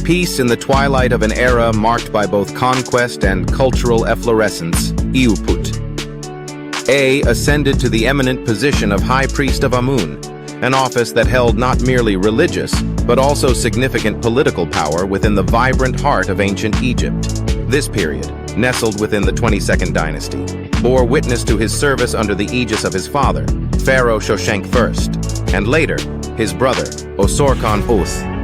peace in the twilight of an era marked by both conquest and cultural efflorescence, Iuput A ascended to the eminent position of High Priest of Amun, an office that held not merely religious, but also significant political power within the vibrant heart of ancient Egypt. This period, nestled within the 22nd dynasty, bore witness to his service under the aegis of his father, Pharaoh Shoshenq I, and later, his brother, Osorkon I.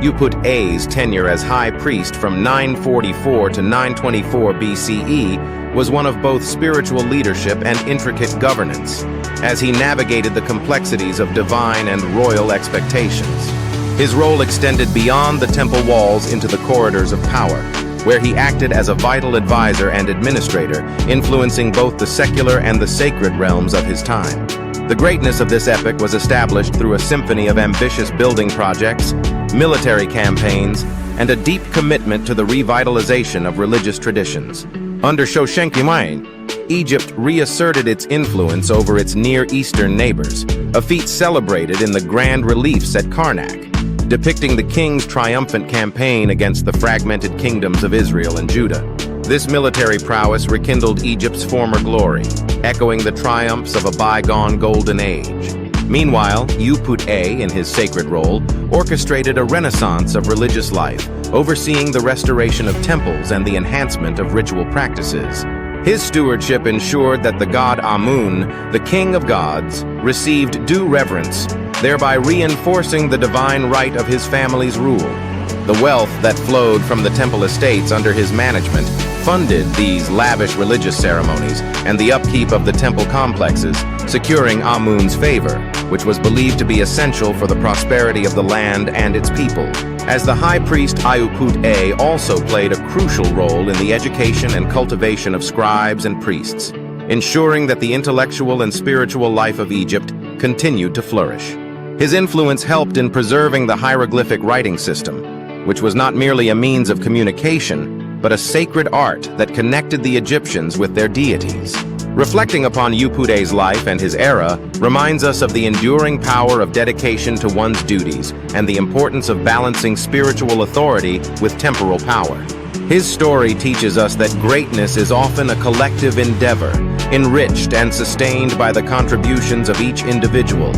Iuput A's tenure as high priest from 944 to 924 BCE was one of both spiritual leadership and intricate governance, as he navigated the complexities of divine and royal expectations. His role extended beyond the temple walls into the corridors of power, where he acted as a vital advisor and administrator, influencing both the secular and the sacred realms of his time. The greatness of this epic was established through a symphony of ambitious building projects, military campaigns, and a deep commitment to the revitalization of religious traditions. Under Shoshenq I, Egypt reasserted its influence over its Near Eastern neighbors, a feat celebrated in the grand reliefs at Karnak, depicting the king's triumphant campaign against the fragmented kingdoms of Israel and Judah. This military prowess rekindled Egypt's former glory, echoing the triumphs of a bygone golden age. Meanwhile, Iuput A, in his sacred role, orchestrated a renaissance of religious life, overseeing the restoration of temples and the enhancement of ritual practices. His stewardship ensured that the god Amun, the king of gods, received due reverence, thereby reinforcing the divine right of his family's rule. The wealth that flowed from the temple estates under his management funded these lavish religious ceremonies and the upkeep of the temple complexes, securing Amun's favor, which was believed to be essential for the prosperity of the land and its people. As the high priest, Iuput A also played a crucial role in the education and cultivation of scribes and priests, ensuring that the intellectual and spiritual life of Egypt continued to flourish. His influence helped in preserving the hieroglyphic writing system, which was not merely a means of communication, but a sacred art that connected the Egyptians with their deities. Reflecting upon Iuput A's life and his era reminds us of the enduring power of dedication to one's duties and the importance of balancing spiritual authority with temporal power. His story teaches us that greatness is often a collective endeavor, enriched and sustained by the contributions of each individual,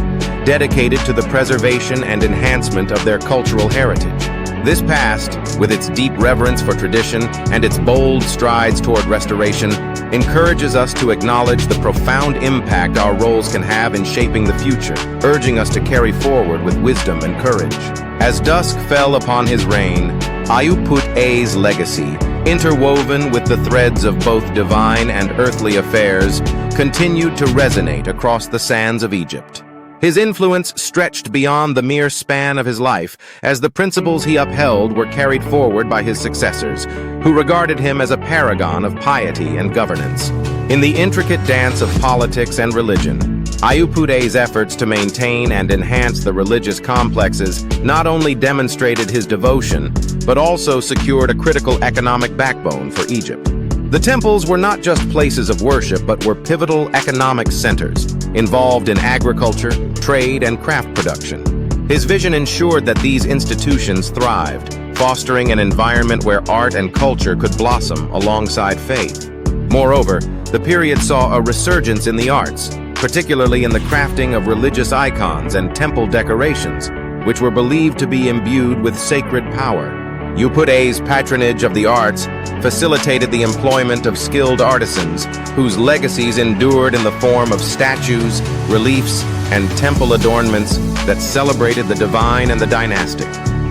dedicated to the preservation and enhancement of their cultural heritage. This past, with its deep reverence for tradition and its bold strides toward restoration, encourages us to acknowledge the profound impact our roles can have in shaping the future, urging us to carry forward with wisdom and courage. As dusk fell upon his reign, Iuput A's legacy, interwoven with the threads of both divine and earthly affairs, continued to resonate across the sands of Egypt. His influence stretched beyond the mere span of his life, as the principles he upheld were carried forward by his successors, who regarded him as a paragon of piety and governance. In the intricate dance of politics and religion, Iuput A's efforts to maintain and enhance the religious complexes not only demonstrated his devotion, but also secured a critical economic backbone for Egypt. The temples were not just places of worship, but were pivotal economic centers, involved in agriculture, trade, and craft production. His vision ensured that these institutions thrived, fostering an environment where art and culture could blossom alongside faith. Moreover, the period saw a resurgence in the arts, particularly in the crafting of religious icons and temple decorations, which were believed to be imbued with sacred power. Iuput A's patronage of the arts facilitated the employment of skilled artisans, whose legacies endured in the form of statues, reliefs, and temple adornments that celebrated the divine and the dynastic.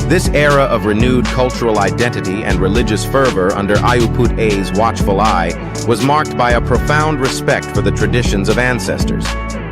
This era of renewed cultural identity and religious fervor under Iuput A's watchful eye was marked by a profound respect for the traditions of ancestors.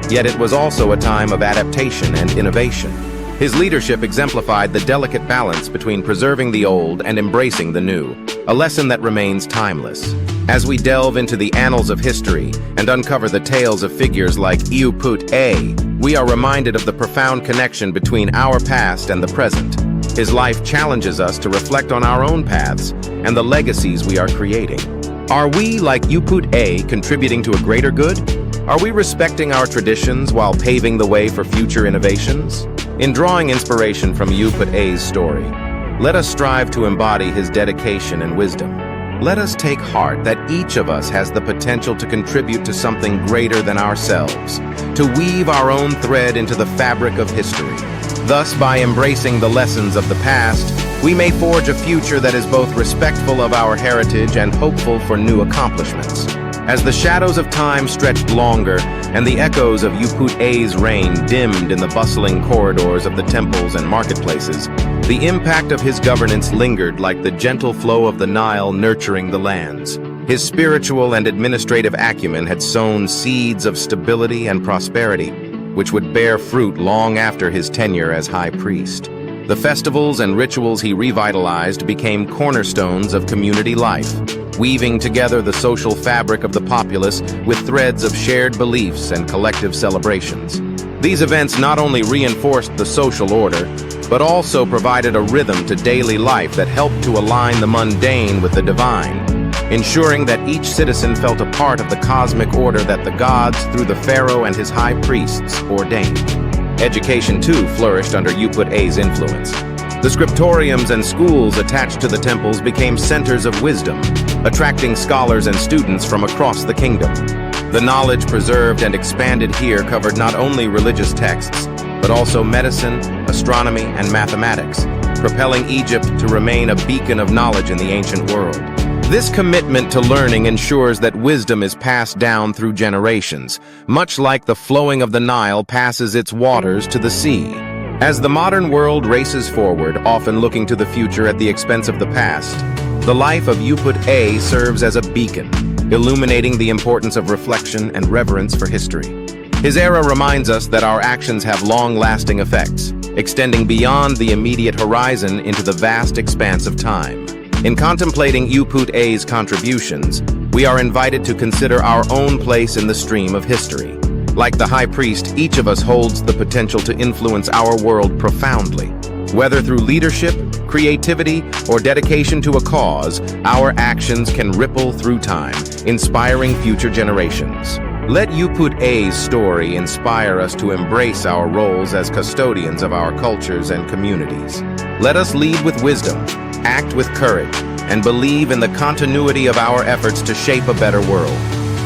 Yet it was also a time of adaptation and innovation. His leadership exemplified the delicate balance between preserving the old and embracing the new, a lesson that remains timeless. As we delve into the annals of history and uncover the tales of figures like Iuput A, we are reminded of the profound connection between our past and the present. His life challenges us to reflect on our own paths and the legacies we are creating. Are we, like Iuput A, contributing to a greater good? Are we respecting our traditions while paving the way for future innovations? In drawing inspiration from Iuput A's story, Let us strive to embody his dedication and wisdom. Let us take heart that each of us has the potential to contribute to something greater than ourselves, to weave our own thread into the fabric of history. Thus, by embracing the lessons of the past, we may forge a future that is both respectful of our heritage and hopeful for new accomplishments. As the shadows of time stretched longer and the echoes of Iuput A's reign dimmed in the bustling corridors of the temples and marketplaces, the impact of his governance lingered like the gentle flow of the Nile nurturing the lands. His spiritual and administrative acumen had sown seeds of stability and prosperity, which would bear fruit long after his tenure as High Priest. The festivals and rituals he revitalized became cornerstones of community life, weaving together the social fabric of the populace with threads of shared beliefs and collective celebrations. These events not only reinforced the social order, but also provided a rhythm to daily life that helped to align the mundane with the divine, ensuring that each citizen felt a part of the cosmic order that the gods, through the pharaoh and his high priests, ordained. Education, too, flourished under Iuput A's influence. The scriptoriums and schools attached to the temples became centers of wisdom, attracting scholars and students from across the kingdom. The knowledge preserved and expanded here covered not only religious texts, but also medicine, astronomy, and mathematics, propelling Egypt to remain a beacon of knowledge in the ancient world. This commitment to learning ensures that wisdom is passed down through generations, much like the flowing of the Nile passes its waters to the sea. As the modern world races forward, often looking to the future at the expense of the past, the life of Iuput A serves as a beacon, illuminating the importance of reflection and reverence for history. His era reminds us that our actions have long-lasting effects, extending beyond the immediate horizon into the vast expanse of time. In contemplating Iuput A's contributions, we are invited to consider our own place in the stream of history. Like the High Priest, each of us holds the potential to influence our world profoundly. Whether through leadership, creativity, or dedication to a cause, our actions can ripple through time, inspiring future generations. Let Iuput A's story inspire us to embrace our roles as custodians of our cultures and communities. Let us lead with wisdom, act with courage, and believe in the continuity of our efforts to shape a better world.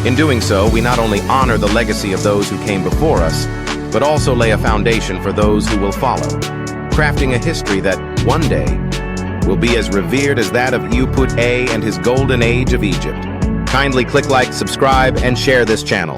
In doing so, we not only honor the legacy of those who came before us, but also lay a foundation for those who will follow, crafting a history that, one day, will be as revered as that of Iuput A and his golden age of Egypt. Kindly click like, subscribe, and share this channel.